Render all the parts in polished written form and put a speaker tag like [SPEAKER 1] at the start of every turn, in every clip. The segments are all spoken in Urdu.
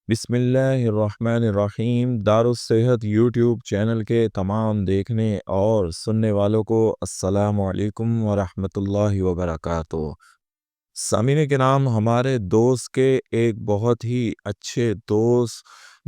[SPEAKER 1] بسم اللہ الرحمن الرحیم۔ دارالصحت یوٹیوب چینل کے تمام دیکھنے اور سننے والوں کو السلام علیکم ورحمۃ اللہ وبرکاتہ۔ سامعین کے نام، ہمارے دوست کے ایک بہت ہی اچھے دوست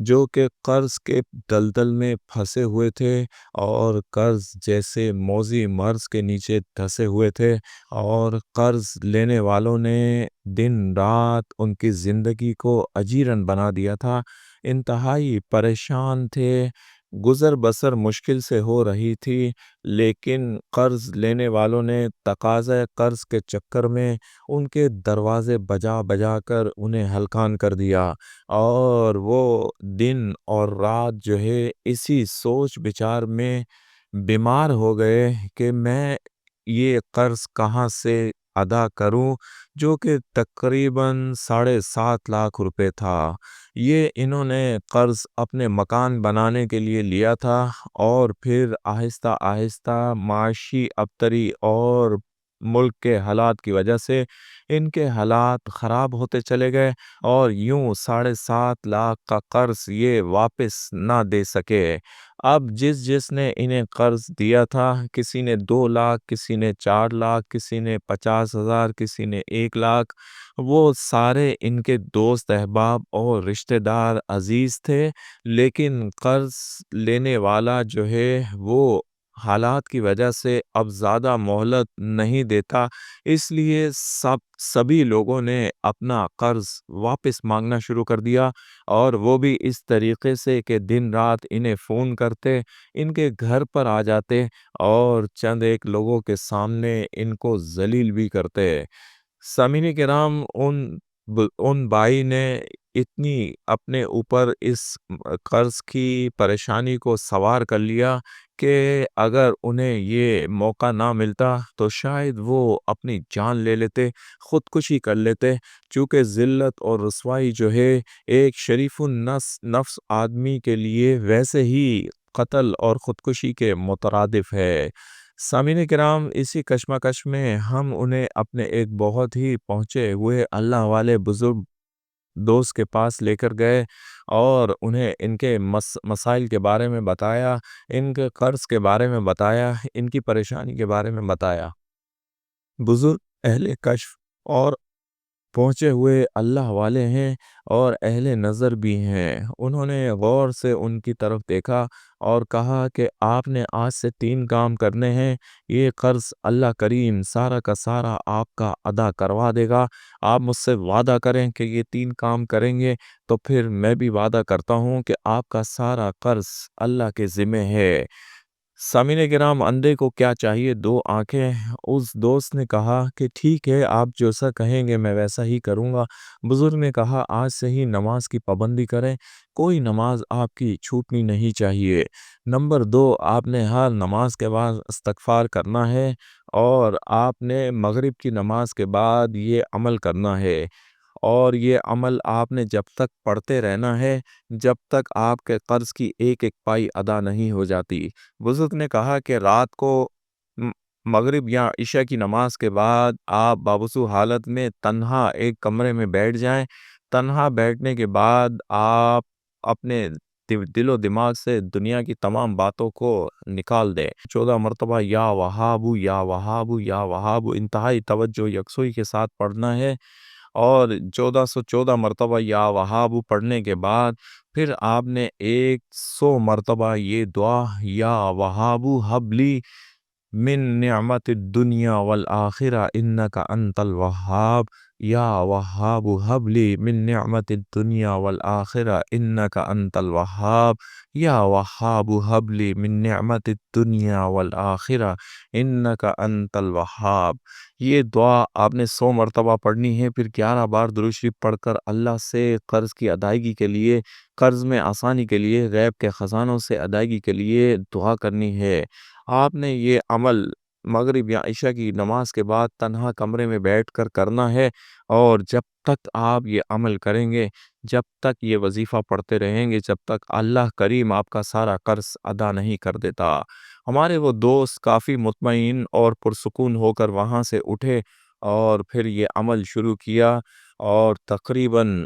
[SPEAKER 1] جو کہ قرض کے دلدل میں پھنسے ہوئے تھے اور قرض جیسے موذی مرض کے نیچے دھسے ہوئے تھے، اور قرض لینے والوں نے دن رات ان کی زندگی کو اجیرن بنا دیا تھا۔ انتہائی پریشان تھے، گزر بسر مشکل سے ہو رہی تھی، لیکن قرض لینے والوں نے تقاضۂ قرض کے چکر میں ان کے دروازے بجا بجا کر انہیں ہلکان کر دیا، اور وہ دن اور رات جو ہے اسی سوچ بچار میں بیمار ہو گئے کہ میں یہ قرض کہاں سے ادا کروں، جو کہ تقریباً 7.5 لاکھ روپے تھا۔ یہ انہوں نے قرض اپنے مکان بنانے کے لیے لیا تھا، اور پھر آہستہ آہستہ معاشی ابتری اور ملک کے حالات کی وجہ سے ان کے حالات خراب ہوتے چلے گئے، اور یوں 7.5 لاکھ کا قرض یہ واپس نہ دے سکے۔ اب جس نے انہیں قرض دیا تھا، کسی نے 2 لاکھ، کسی نے 4 لاکھ، کسی نے 50,000، کسی نے 1 لاکھ، وہ سارے ان کے دوست احباب اور رشتہ دار عزیز تھے، لیکن قرض لینے والا جو ہے وہ حالات کی وجہ سے اب زیادہ مہلت نہیں دیتا، اس لیے سبھی لوگوں نے اپنا قرض واپس مانگنا شروع کر دیا، اور وہ بھی اس طریقے سے کہ دن رات انہیں فون کرتے، ان کے گھر پر آ جاتے، اور چند ایک لوگوں کے سامنے ان کو ذلیل بھی کرتے۔ سامعین کرام، ان بھائی نے اتنی اپنے اوپر اس قرض کی پریشانی کو سوار کر لیا کہ اگر انہیں یہ موقع نہ ملتا تو شاید وہ اپنی جان لے لیتے، خودکشی کر لیتے، چونکہ ذلت اور رسوائی جو ہے ایک شریف النفس آدمی کے لیے ویسے ہی قتل اور خودکشی کے مترادف ہے۔ سامعین کرام، اسی کشمکش میں ہم انہیں اپنے ایک بہت ہی پہنچے ہوئے اللہ والے بزرگ دوست کے پاس لے کر گئے، اور انہیں ان کے مسائل کے بارے میں بتایا، ان کے قرض کے بارے میں بتایا، ان کی پریشانی کے بارے میں بتایا۔ بزرگ اہل کشف اور پہنچے ہوئے اللہ والے ہیں، اور اہل نظر بھی ہیں۔ انہوں نے غور سے ان کی طرف دیکھا اور کہا کہ آپ نے آج سے 3 کام کرنے ہیں، یہ قرض اللہ کریم سارا کا سارا آپ کا ادا کروا دے گا۔ آپ مجھ سے وعدہ کریں کہ یہ 3 کام کریں گے، تو پھر میں بھی وعدہ کرتا ہوں کہ آپ کا سارا قرض اللہ کے ذمہ ہے۔ سامعین کرام، اندھے کو کیا چاہیے؟ 2 آنکھیں۔ اس دوست نے کہا کہ ٹھیک ہے، آپ جیسا کہیں گے میں ویسا ہی کروں گا۔ بزرگ نے کہا آج سے ہی نماز کی پابندی کریں، کوئی نماز آپ کی چھوٹنی نہیں چاہیے۔ نمبر 2، آپ نے ہر نماز کے بعد استغفار کرنا ہے، اور آپ نے مغرب کی نماز کے بعد یہ عمل کرنا ہے، اور یہ عمل آپ نے جب تک پڑھتے رہنا ہے جب تک آپ کے قرض کی ایک ایک پائی ادا نہیں ہو جاتی۔ بزرگ نے کہا کہ رات کو م- مغرب یا عشاء کی نماز کے بعد آپ بابوسو حالت میں تنہا ایک کمرے میں بیٹھ جائیں۔ تنہا بیٹھنے کے بعد آپ اپنے دل و دماغ سے دنیا کی تمام باتوں کو نکال دیں۔ 14 مرتبہ یا وہابو یا وہابو یا وہابو انتہائی توجہ یکسوئی کے ساتھ پڑھنا ہے، اور 1414 مرتبہ یا وہابو پڑھنے کے بعد پھر آپ نے 100 مرتبہ یہ دعا یا وہابو حبلی من نعمت الدنیا والآخرہ انک انت الوہاب، یا وہاب حبلی من نعمت الدنیا والآخرہ انک انت الوہاب، یا وہاب حبلی من نعمت الدنیا والآخرہ انک انت الوہاب۔ یہ دعا آپ نے 100 مرتبہ پڑھنی ہے، پھر 11 بار درود شریف پڑھ کر اللہ سے قرض کی ادائیگی کے لیے، قرض میں آسانی کے لیے، غیب کے خزانوں سے ادائیگی کے لیے دعا کرنی ہے۔ آپ نے یہ عمل مغرب یا عشاء کی نماز کے بعد تنہا کمرے میں بیٹھ کر کرنا ہے، اور جب تک آپ یہ عمل کریں گے، جب تک یہ وظیفہ پڑھتے رہیں گے، جب تک اللہ کریم آپ کا سارا قرض ادا نہیں کر دیتا۔ ہمارے وہ دوست کافی مطمئن اور پرسکون ہو کر وہاں سے اٹھے، اور پھر یہ عمل شروع کیا، اور تقریباً